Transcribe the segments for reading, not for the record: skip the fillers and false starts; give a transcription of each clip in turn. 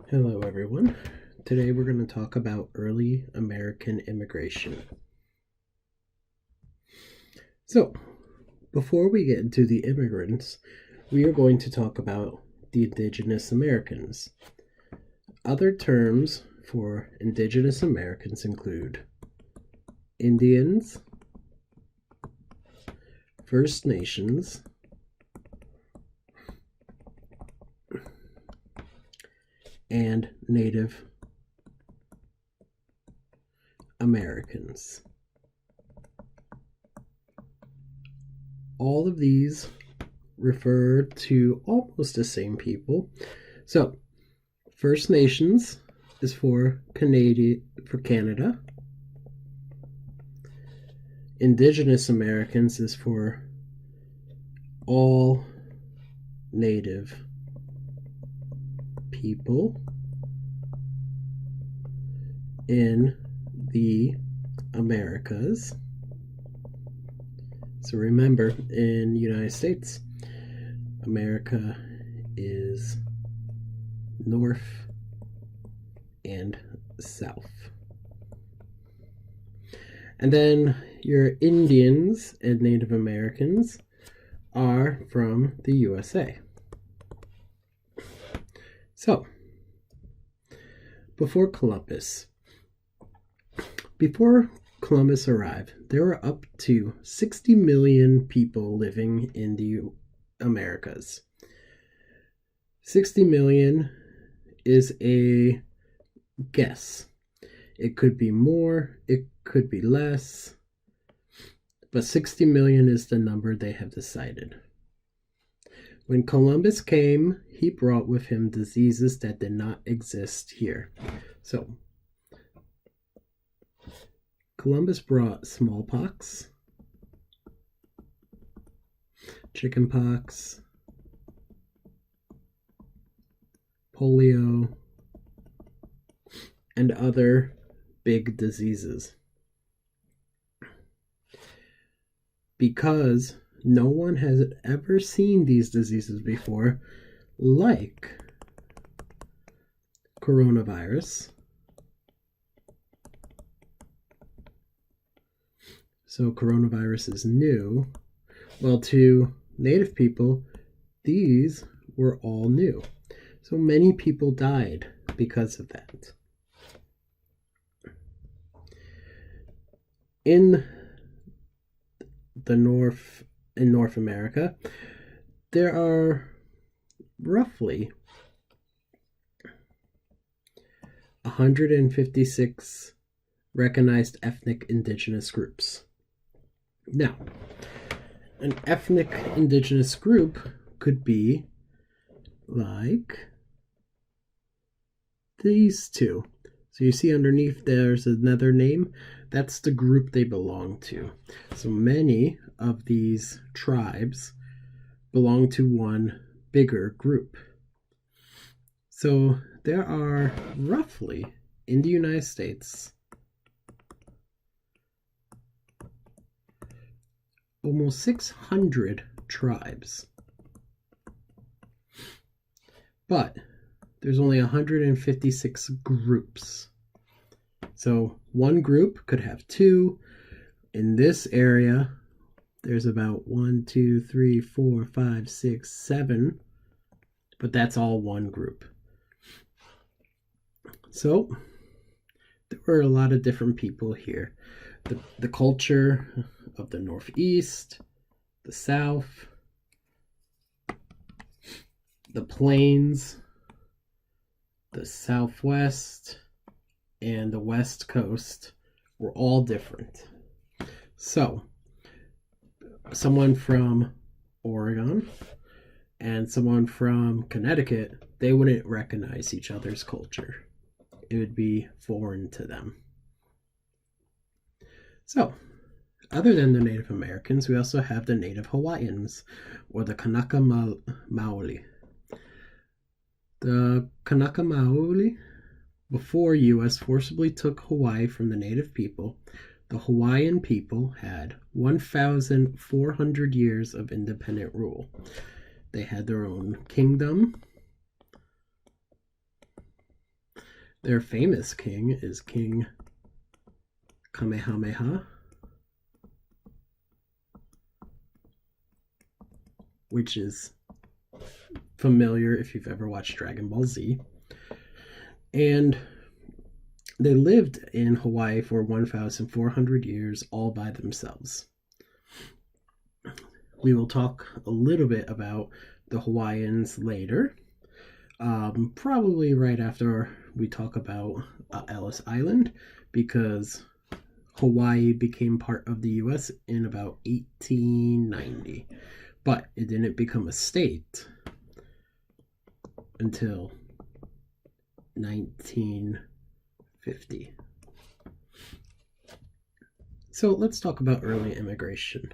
Hello, everyone. Today we're going to talk about early American immigration. So, before we get into the immigrants, we are going to talk about the indigenous Americans. Other terms for indigenous Americans include Indians, First Nations, and Native Americans. All of these refer to almost the same people. So, First Nations is for Canada. Indigenous Americans is for all Native people in the Americas. So remember, in the United States, America is north and south. And then your Indians and Native Americans are from the USA. So, before Columbus arrived, there were up to 60 million people living in the Americas. 60 million is a guess. It could be more, it could be less, but 60 million is the number they have decided. When Columbus came, he brought with him diseases that did not exist here. So, Columbus brought smallpox, chickenpox, polio, and other big diseases. Because no one has ever seen these diseases before, like coronavirus. So coronavirus is new. Well, to Native people, these were all new. So many people died because of that. In North America, there are roughly 156 recognized ethnic indigenous groups. Now, an ethnic indigenous group could be like these two. So you see underneath there's another name. That's the group they belong to. So many of these tribes belong to one bigger group. So there are roughly, in the United States, almost 600 tribes. But there's only 156 groups. So one group could have two. In this area, there's about 1, 2, 3, 4, 5, 6, 7. But that's all one group. So there were a lot of different people here. The culture of the Northeast, the South, the Plains, the Southwest, and the West Coast were all different. So, someone from Oregon and someone from Connecticut, they wouldn't recognize each other's culture. It would be foreign to them. So, other than the Native Americans, we also have the Native Hawaiians, or the Kanaka Maoli. The Kanaka Maoli, before U.S. forcibly took Hawaii from the native people, the Hawaiian people had 1,400 years of independent rule. They had their own kingdom, Their famous king is King Kamehameha, which is familiar if you've ever watched Dragon Ball Z. And they lived in Hawaii for 1,400 years all by themselves. We will talk a little bit about the Hawaiians later, probably right after we talk about Ellis Island, because Hawaii became part of the U.S. in about 1890, but it didn't become a state until 1950. So let's talk about early immigration.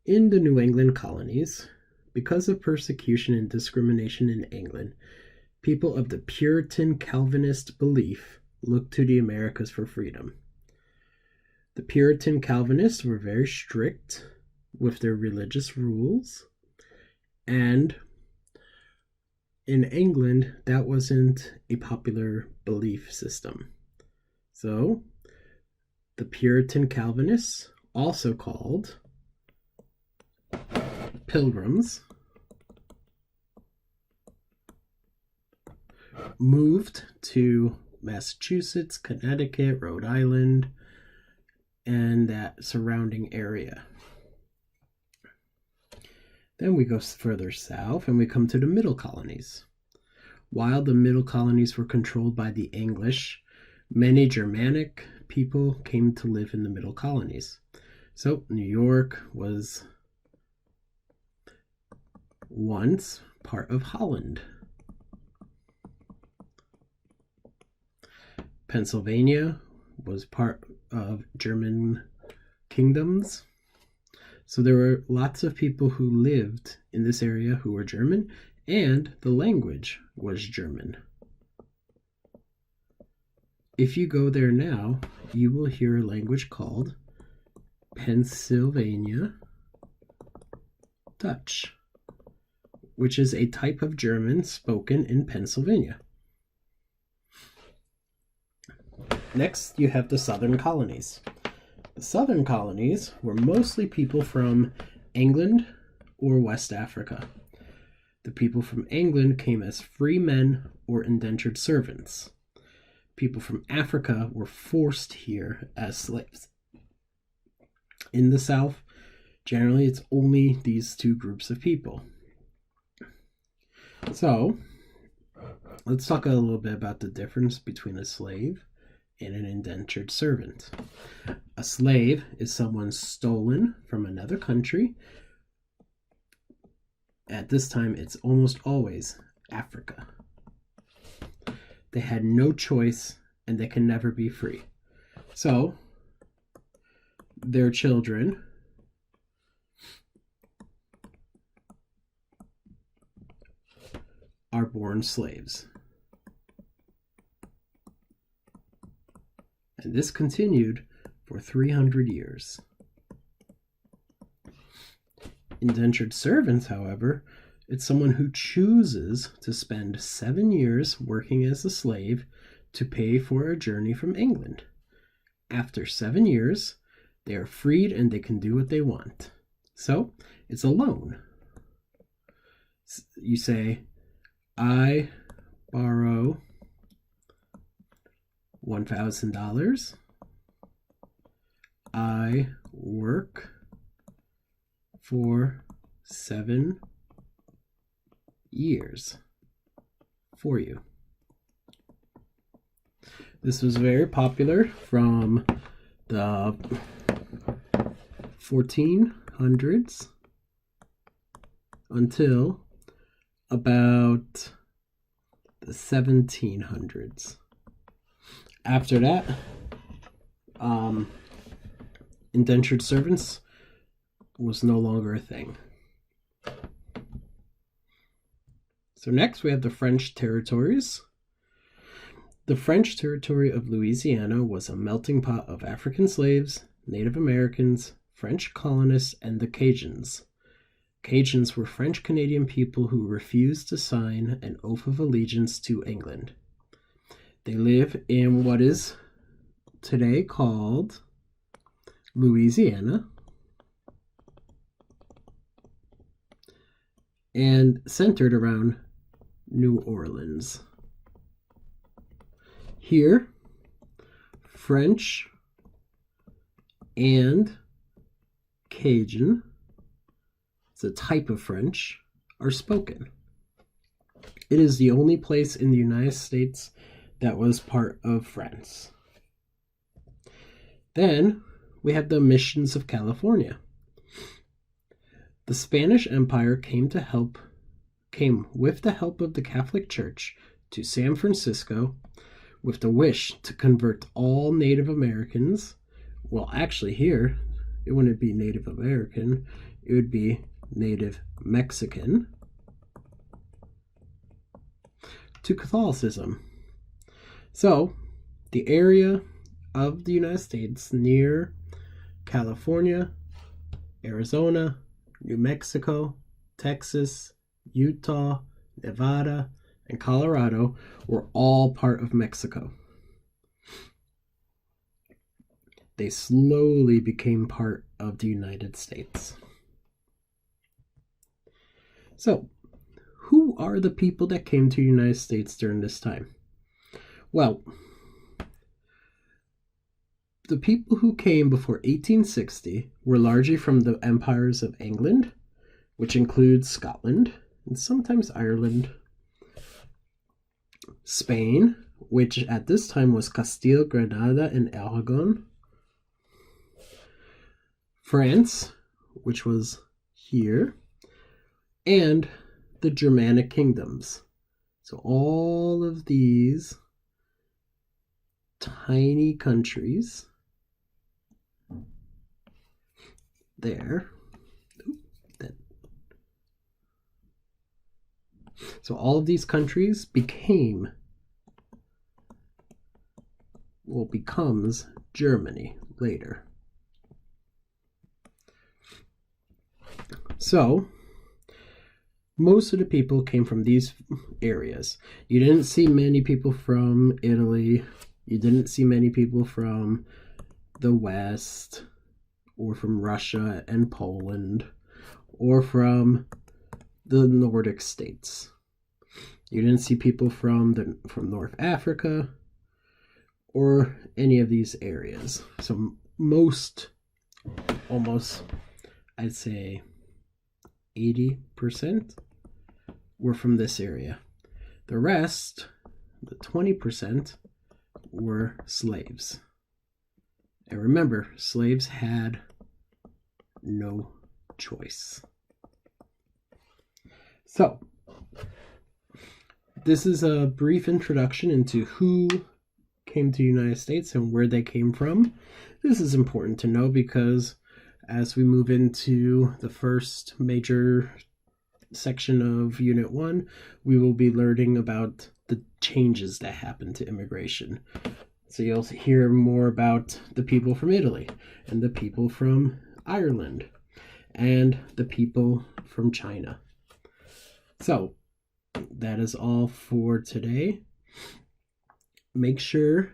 In the New England colonies, because of persecution and discrimination in England, people of the Puritan Calvinist belief looked to the Americas for freedom. The Puritan Calvinists were very strict with their religious rules, and in England, that wasn't a popular belief system. So, the Puritan Calvinists, also called Pilgrims, moved to Massachusetts, Connecticut, Rhode Island, and that surrounding area. Then we go further south and we come to the Middle Colonies. While the Middle Colonies were controlled by the English, many Germanic people came to live in the Middle Colonies. So New York was once part of Holland. Pennsylvania was part of German kingdoms. So there were lots of people who lived in this area who were German, and the language was German. If you go there now, you will hear a language called Pennsylvania Dutch, which is a type of German spoken in Pennsylvania. Next, you have the Southern Colonies. The Southern Colonies were mostly people from England or West Africa. The people from England came as free men or indentured servants. People from Africa were forced here as slaves. In the South, generally it's only these two groups of people. So, let's talk a little bit about the difference between a slave and an indentured servant. A slave is someone stolen from another country. At this time, it's almost always Africa. They had no choice and they can never be free. So, their children are born slaves. And this continued for 300 years. Indentured servants, however, it's someone who chooses to spend 7 years working as a slave to pay for a journey from England. After 7 years, they are freed and they can do what they want. So, it's a loan. You say, I borrow $1,000. I work for 7 years for you. This was very popular from the 1400s until about the 1700s. After that, indentured servants was no longer a thing. So next we have the French territories. The French territory of Louisiana was a melting pot of African slaves, Native Americans, French colonists, and the Cajuns. Cajuns were French-Canadian people who refused to sign an oath of allegiance to England. They live in what is today called Louisiana and centered around New Orleans. Here, French and Cajun, it's a type of French, are spoken. It is the only place in the United States that was part of France. Then we have the missions of California. The Spanish Empire came with the help of the Catholic Church to San Francisco with the wish to convert all Native Americans. Well, actually here, it wouldn't be Native American, it would be Native Mexican to Catholicism. So, the area of the United States near California, Arizona, New Mexico, Texas, Utah, Nevada, and Colorado were all part of Mexico. They slowly became part of the United States. So, who are the people that came to the United States during this time? Well, the people who came before 1860 were largely from the empires of England, which includes Scotland and sometimes Ireland, Spain, which at this time was Castile, Granada, and Aragon, France, which was here, and the Germanic kingdoms. So all of these tiny countries there. So all of these countries becomes Germany later. So most of the people came from these areas. You didn't see many people from Italy. You didn't see many people from the West or from Russia and Poland or from the Nordic states. You didn't see people from North Africa or any of these areas. So almost, I'd say 80% were from this area. The rest, the 20%, were slaves. And remember, slaves had no choice. So, this is a brief introduction into who came to the United States and where they came from. This is important to know because as we move into the first major section of Unit 1, we will be learning about the changes that happened to immigration. So you'll hear more about the people from Italy and the people from Ireland and the people from China. So that is all for today. Make sure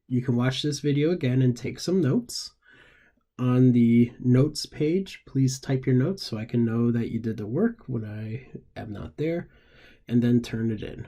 you can watch this video again and take some notes. On the notes page, please type your notes so I can know that you did the work when I am not there, and then turn it in.